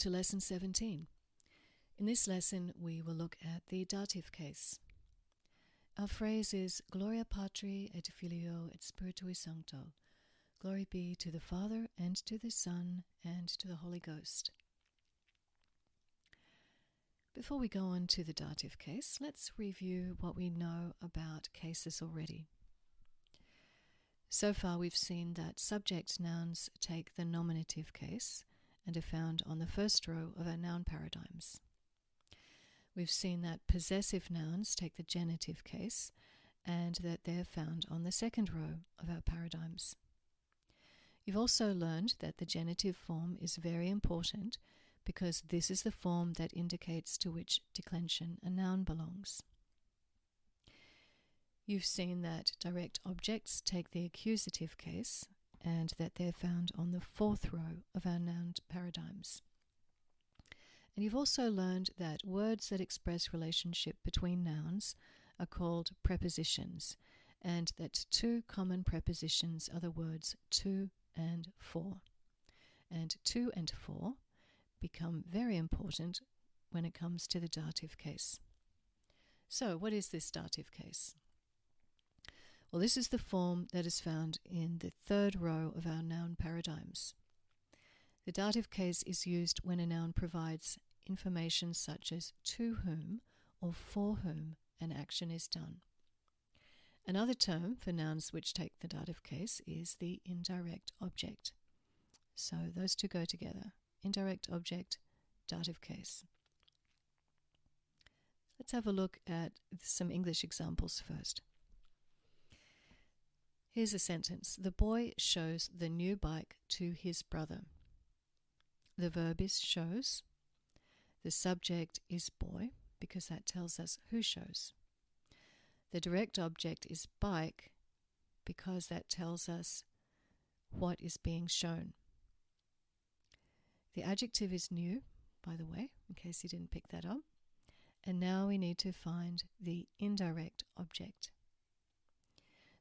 to Lesson 17. In this lesson, we will look at the dative case. Our phrase is Gloria Patri et Filio et Spiritui Sancto. Glory be to the Father, and to the Son, and to the Holy Ghost. Before we go on to the dative case, let's review what we know about cases already. So far we've seen that subject nouns take the nominative case and are found on the first row of our noun paradigms. We've seen that possessive nouns take the genitive case and that they're found on the second row of our paradigms. You've also learned that the genitive form is very important because this is the form that indicates to which declension a noun belongs. You've seen that direct objects take the accusative case and that they're found on the fourth row of our noun paradigms. And you've also learned that words that express relationship between nouns are called prepositions, and that two common prepositions are the words to and for. And to and for become very important when it comes to the dative case. So, what is this dative case? Well, this is the form that is found in the third row of our noun paradigms. The dative case is used when a noun provides information such as to whom or for whom an action is done. Another term for nouns which take the dative case is the indirect object. So those two go together. Indirect object, dative case. Let's have a look at some English examples first. Here's a sentence. The boy shows the new bike to his brother. The verb is shows. The subject is boy, because that tells us who shows. The direct object is bike, because that tells us what is being shown. The adjective is new, by the way, in case you didn't pick that up. And now we need to find the indirect object.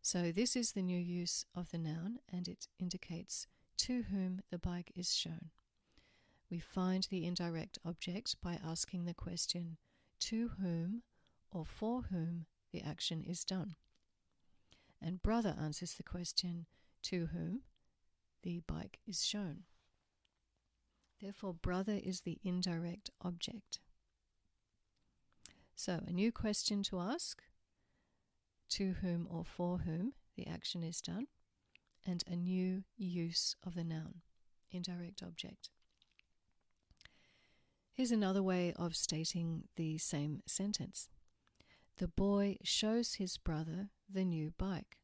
So this is the new use of the noun, and it indicates to whom the bike is shown. We find the indirect object by asking the question to whom or for whom the action is done. And brother answers the question to whom the bike is shown. Therefore, brother is the indirect object. So, a new question to ask, to whom or for whom the action is done, and a new use of the noun, indirect object. Here's another way of stating the same sentence. The boy shows his brother the new bike.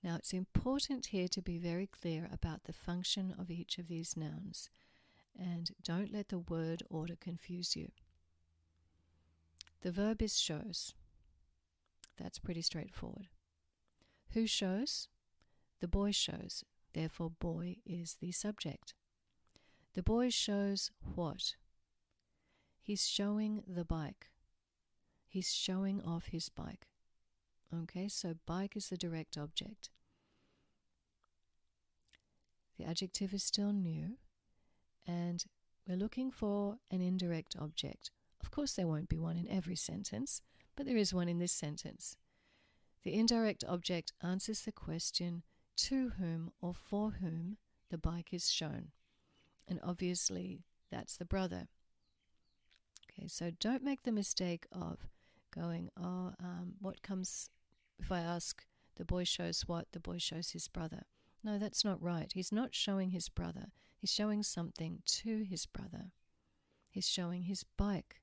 Now, it's important here to be very clear about the function of each of these nouns, and don't let the word order confuse you. The verb is shows. That's pretty straightforward. Who shows? The boy shows. Therefore, boy is the subject. The boy shows what? He's showing the bike. He's showing off his bike. Okay, so bike is the direct object. The adjective is still new, and we're looking for an indirect object. Of course, there won't be one in every sentence, but there is one in this sentence. The indirect object answers the question to whom or for whom the bike is shown. And obviously, that's the brother. Okay, so don't make the mistake of going, what comes if I ask the boy shows what? The boy shows his brother. No, that's not right. He's not showing his brother. He's showing something to his brother. He's showing his bike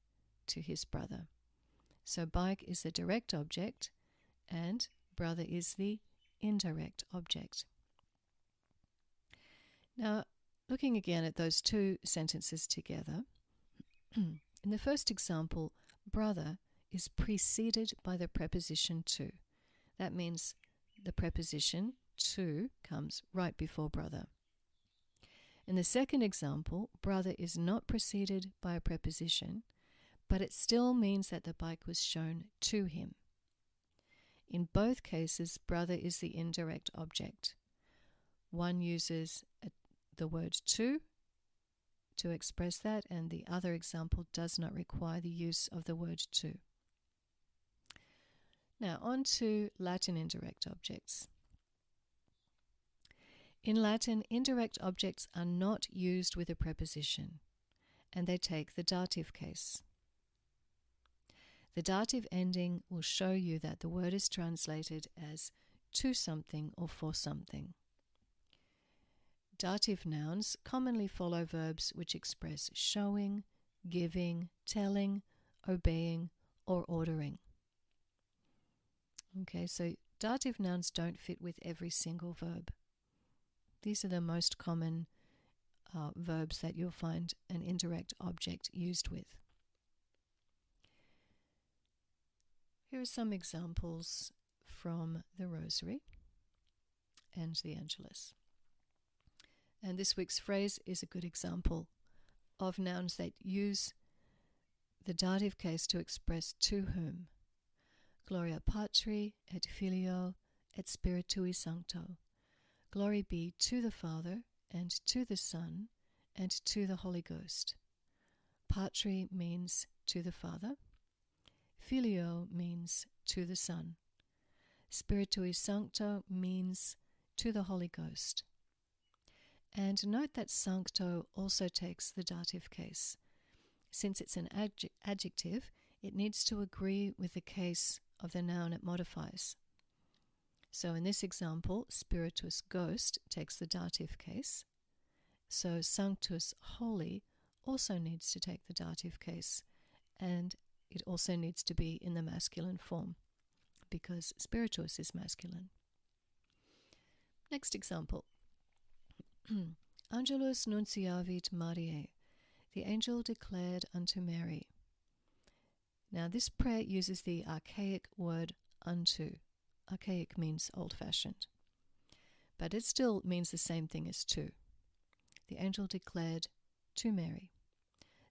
to his brother. So bike is the direct object and brother is the indirect object. Now, looking again at those two sentences together, in the first example, brother is preceded by the preposition to. That means the preposition to comes right before brother. In the second example, brother is not preceded by a preposition, but it still means that the bike was shown to him. In both cases, brother is the indirect object. One uses the word to to express that, and the other example does not require the use of the word to. Now, on to Latin indirect objects. In Latin, indirect objects are not used with a preposition, and they take the dative case. The dative ending will show you that the word is translated as to something or for something. Dative nouns commonly follow verbs which express showing, giving, telling, obeying, or ordering. Okay, so dative nouns don't fit with every single verb. These are the most common verbs that you'll find an indirect object used with. Here are some examples from the Rosary and the Angelus. And this week's phrase is a good example of nouns that use the dative case to express to whom. Gloria Patri et Filio et Spiritui Sancto. Glory be to the Father, and to the Son, and to the Holy Ghost. Patri means to the Father. Filio means to the Son. Spiritui Sancto means to the Holy Ghost. And note that sancto also takes the dative case. Since it's an adjective, it needs to agree with the case of the noun it modifies. So in this example, spiritus ghost takes the dative case. So sanctus holy also needs to take the dative case, and it also needs to be in the masculine form because spiritus is masculine. Next example. Angelus nunciavit Mariae. The angel declared unto Mary. Now this prayer uses the archaic word unto. Archaic means old-fashioned. But it still means the same thing as to. The angel declared to Mary.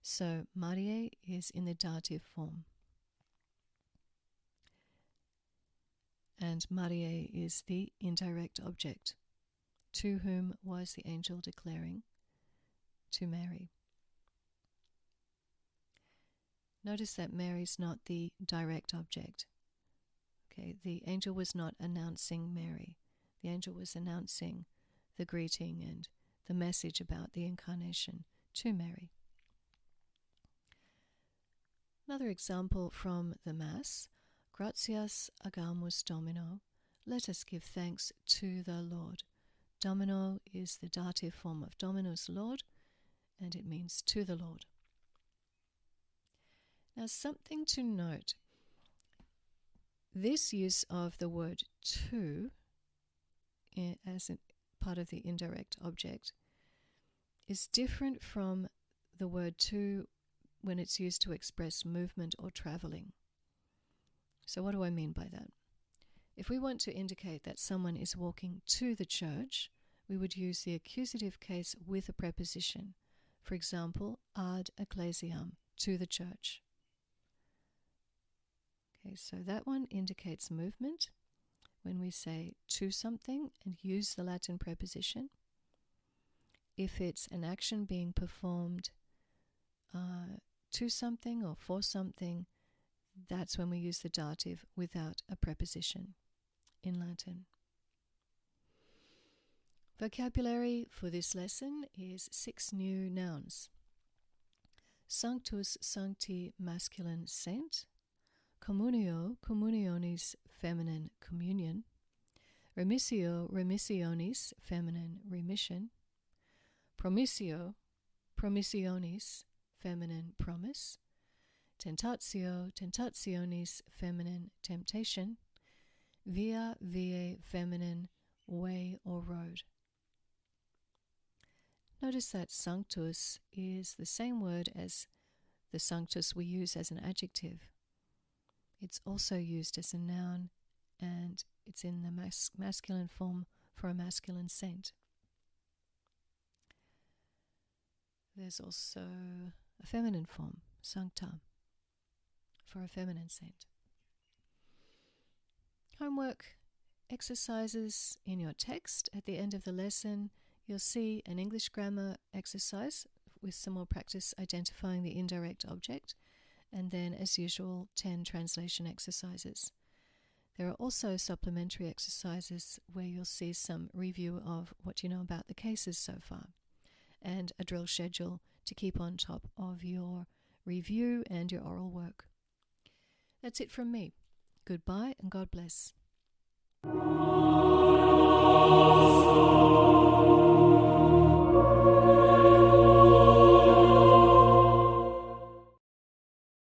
So Mariae is in the dative form. And Mariae is the indirect object. To whom was the angel declaring? To Mary. Notice that Mary's not the direct object. Okay, the angel was not announcing Mary. The angel was announcing the greeting and the message about the incarnation to Mary. Another example from the Mass. Gratias agamus Domino. Let us give thanks to the Lord. Domino is the dative form of Dominus Lord, and it means to the Lord. Now, something to note. This use of the word to as a part of the indirect object is different from the word to when it's used to express movement or traveling. So what do I mean by that? If we want to indicate that someone is walking to the church, we would use the accusative case with a preposition. For example, ad ecclesiam, to the church. Okay, so that one indicates movement when we say to something and use the Latin preposition. If it's an action being performed to something or for something, that's when we use the dative without a preposition in Latin. Vocabulary for this lesson is 6 new nouns. Sanctus sancti masculine saint. Communio communionis feminine communion. Remissio remissionis feminine remission. Promissio promissionis feminine promise. Tentatio tentationis feminine temptation. Via viae feminine way or road. Notice that sanctus is the same word as the sanctus we use as an adjective. It's also used as a noun, and it's in the masculine form for a masculine saint. There's also a feminine form, sancta, for a feminine saint. Homework exercises in your text. At the end of the lesson, you'll see an English grammar exercise with some more practice identifying the indirect object, and then, as usual, 10 translation exercises. There are also supplementary exercises where you'll see some review of what you know about the cases so far, and a drill schedule to keep on top of your review and your oral work. That's it from me. Goodbye and God bless.